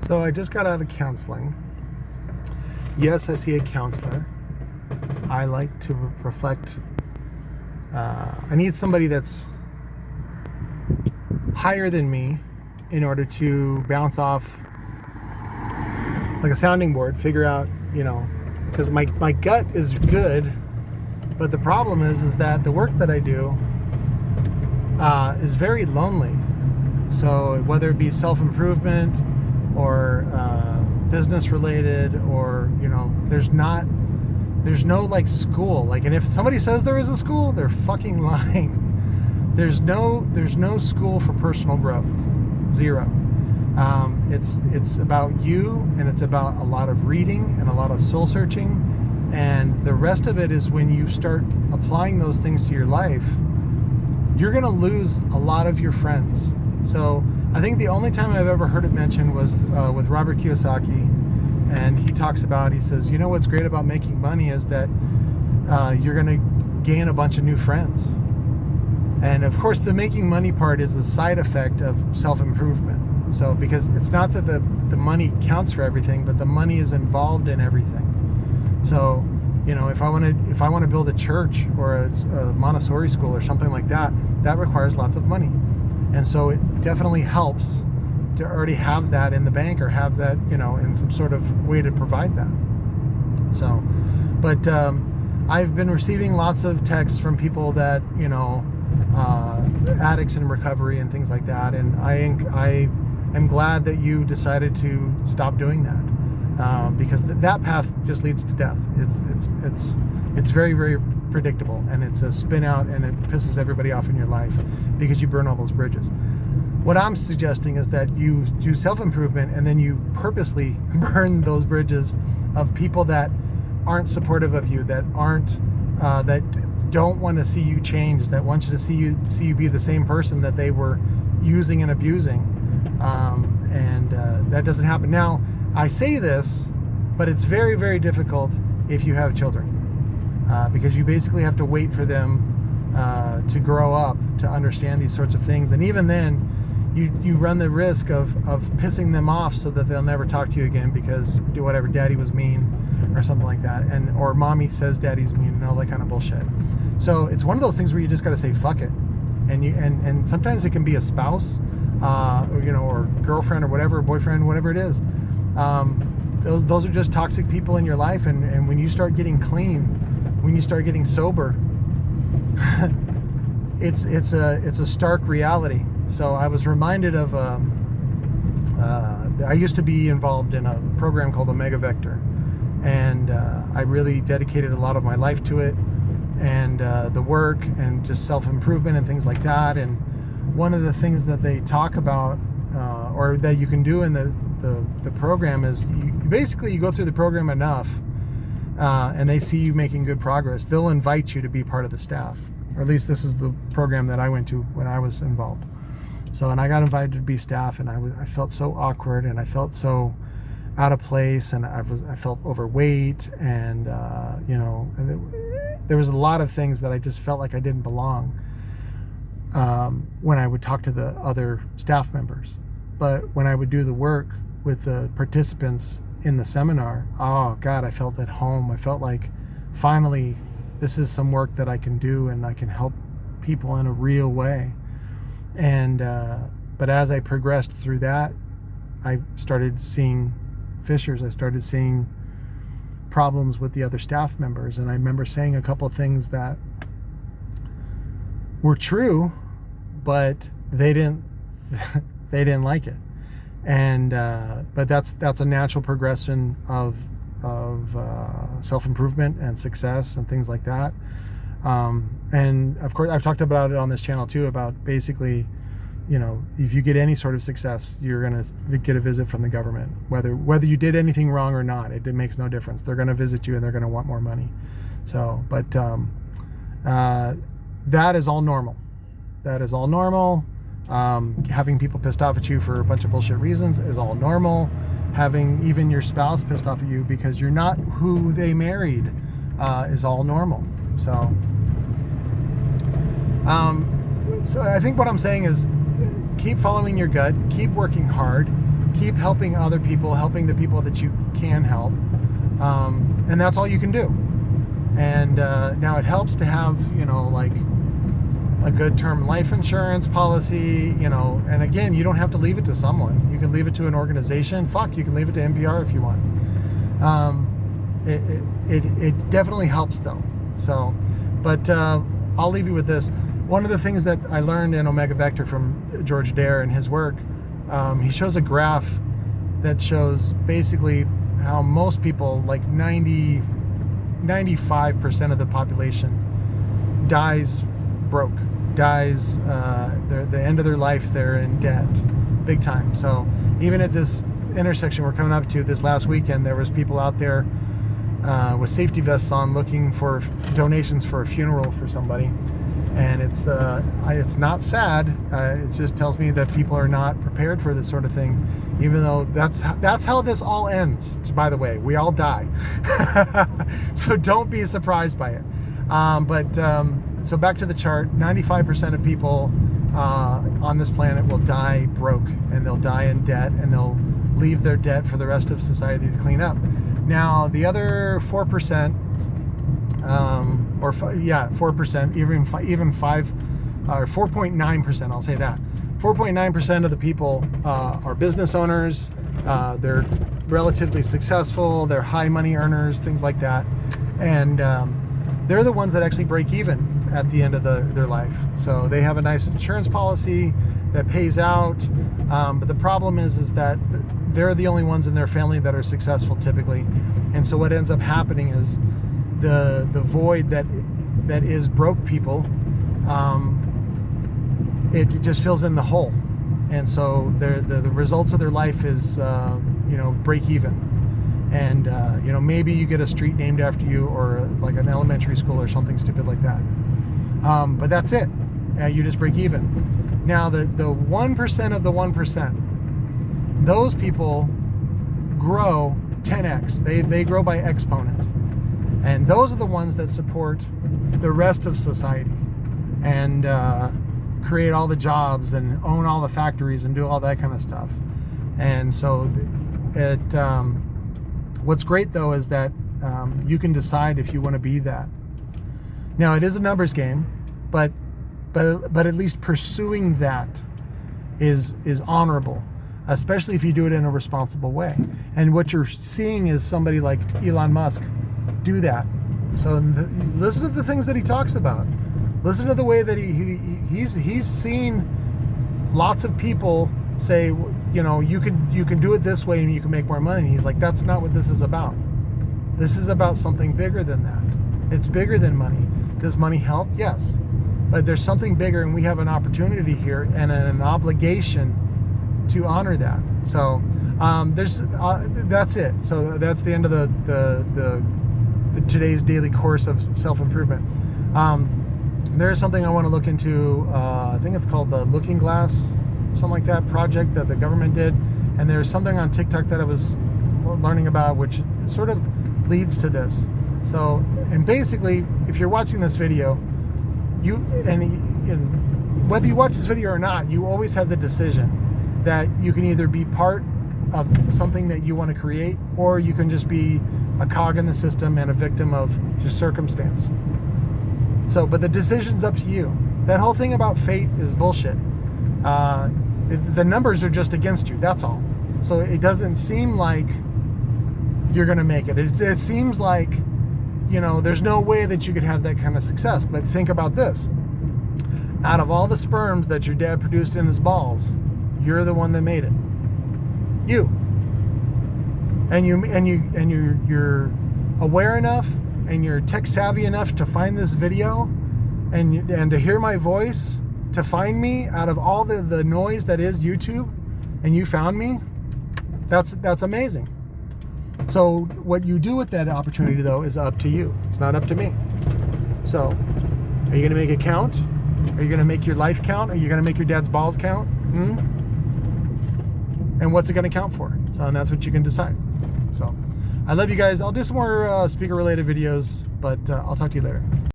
So I just got out of counseling. Yes, I see a counselor. I like to reflect. I need somebody that's higher than me in order to bounce off like a sounding board, figure out, because my gut is good, but the problem is that the work that I do is very lonely. So whether it be self-improvement or business related, or there's no like school. Like, and if somebody says there is a school, they're fucking lying. There's no school for personal growth. Zero. It's about you, and it's about a lot of reading and a lot of soul searching, and the rest of it is when you start applying those things to your life, you're gonna lose a lot of your friends. So I think the only time I've ever heard it mentioned was with Robert Kiyosaki, and he says, what's great about making money is that you're gonna gain a bunch of new friends. And of course, the making money part is a side effect of self-improvement. So because it's not that the money counts for everything, but the money is involved in everything. So, if I want to build a church or a Montessori school or something like that, that requires lots of money. And so it definitely helps to already have that in the bank, or have that, in some sort of way to provide that. So, but I've been receiving lots of texts from people that, addicts in recovery and things like that. And I am glad that you decided to stop doing that, because that path just leads to death. It's very, very predictable, and it's a spin out, and it pisses everybody off in your life because you burn all those bridges. What I'm suggesting is that you do self-improvement, and then you purposely burn those bridges of people that aren't supportive of you, that aren't that don't want to see you change, that want you to see you be the same person that they were using and abusing, and that doesn't happen. Now, I say this, but it's very, very difficult if you have children, because you basically have to wait for them to grow up to understand these sorts of things, and even then, you run the risk of pissing them off so that they'll never talk to you again because daddy was mean or something like that, or mommy says daddy's mean and all that kind of bullshit. So it's one of those things where you just got to say fuck it, and sometimes it can be a spouse, or girlfriend or whatever, boyfriend, whatever it is. Those are just toxic people in your life, and when you start getting clean, when you start getting sober, it's a stark reality. So I was reminded of I used to be involved in a program called Omega Vector, and I really dedicated a lot of my life to it, and the work and just self-improvement and things like that. And one of the things that they talk about, or that you can do in the program, is you go through the program enough, and they see you making good progress, they'll invite you to be part of the staff. Or at least this is the program that I went to when I was involved. So, and I got invited to be staff, and I felt so awkward, and I felt so out of place, and I felt overweight, and there was a lot of things that I just felt like I didn't belong when I would talk to the other staff members. But when I would do the work with the participants in the seminar, oh God, I felt at home. I felt like finally this is some work that I can do, and I can help people in a real way. And but as I progressed through that, I started seeing fissures. I started seeing problems with the other staff members, and I remember saying a couple of things that were true, but they didn't like it. And but that's a natural progression of self-improvement and success and things like that. And of course, I've talked about it on this channel too, about basically, if you get any sort of success, you're going to get a visit from the government, whether you did anything wrong or not. It makes no difference. They're going to visit you, and they're going to want more money. So, but that is all normal. That is all normal. Having people pissed off at you for a bunch of bullshit reasons is all normal. Having even your spouse pissed off at you because you're not who they married is all normal. So I think what I'm saying is keep following your gut, keep working hard, keep helping other people, helping the people that you can help, and that's all you can do. And now it helps to have, you know, like a good term life insurance policy, you know, and again, you don't have to leave it to someone. You can leave it to an organization. Fuck, you can leave it to NPR if you want. It definitely helps though. So, but I'll leave you with this. One of the things that I learned in Omega Vector from George Dare and his work, he shows a graph that shows basically how most people, like 95% of the population, dies broke, dies the end of their life, they're in debt big time. So even at this intersection we're coming up to this last weekend, there was people out there with safety vests on looking for donations for a funeral for somebody. And it's not sad. It just tells me that people are not prepared for this sort of thing, even though that's how this all ends. By the way, we all die. So don't be surprised by it. So back to the chart, 95% of people on this planet will die broke, and they'll die in debt, and they'll leave their debt for the rest of society to clean up. Now, the other 4%, 4%, even 4.9%, I'll say that. 4.9% of the people are business owners. They're relatively successful. They're high money earners, things like that. And they're the ones that actually break even at the end of their life. So they have a nice insurance policy that pays out. But the problem is that they're the only ones in their family that are successful typically. And so what ends up happening is the void that is broke people, it just fills in the hole. And so the results of their life is, break even. And, maybe you get a street named after you, or like an elementary school or something stupid like that. But that's it. You just break even. Now, the 1% of the 1%, those people grow 10x. They grow by exponent. And those are the ones that support the rest of society and create all the jobs and own all the factories and do all that kind of stuff. And so what's great though is that you can decide if you want to be that. Now, it is a numbers game, but at least pursuing that is honorable, especially if you do it in a responsible way. And what you're seeing is somebody like Elon Musk do that. So listen to the things that he talks about. Listen to the way that he's seen lots of people say, you can do it this way and you can make more money. And he's like, that's not what this is about. This is about something bigger than that. It's bigger than money. Does money help? Yes. But there's something bigger, and we have an opportunity here and an obligation to honor that. So that's it. So that's the end of the today's daily course of self-improvement. There is something I want to look into. I think it's called the Looking Glass, something like that, project that the government did. And there's something on TikTok that I was learning about, which sort of leads to this. So, and basically, if you're watching this video, whether you watch this video or not, you always have the decision that you can either be part of something that you want to create, or you can just be a cog in the system and a victim of your circumstance. So, but the decision's up to you. That whole thing about fate is bullshit. The numbers are just against you, that's all. So it doesn't seem like you're going to make it. It seems like, there's no way that you could have that kind of success. But think about this. Out of all the sperms that your dad produced in his balls, you're the one that made it. You. And you're aware enough and you're tech savvy enough to find this video and to hear my voice, to find me out of all the noise that is YouTube, and you found me. That's amazing. So what you do with that opportunity, though, is up to you. It's not up to me. So are you going to make it count? Are you going to make your life count? Are you going to make your dad's balls count? And what's it going to count for? So, and that's what you can decide. So I love you guys. I'll do some more speaker-related videos, but I'll talk to you later.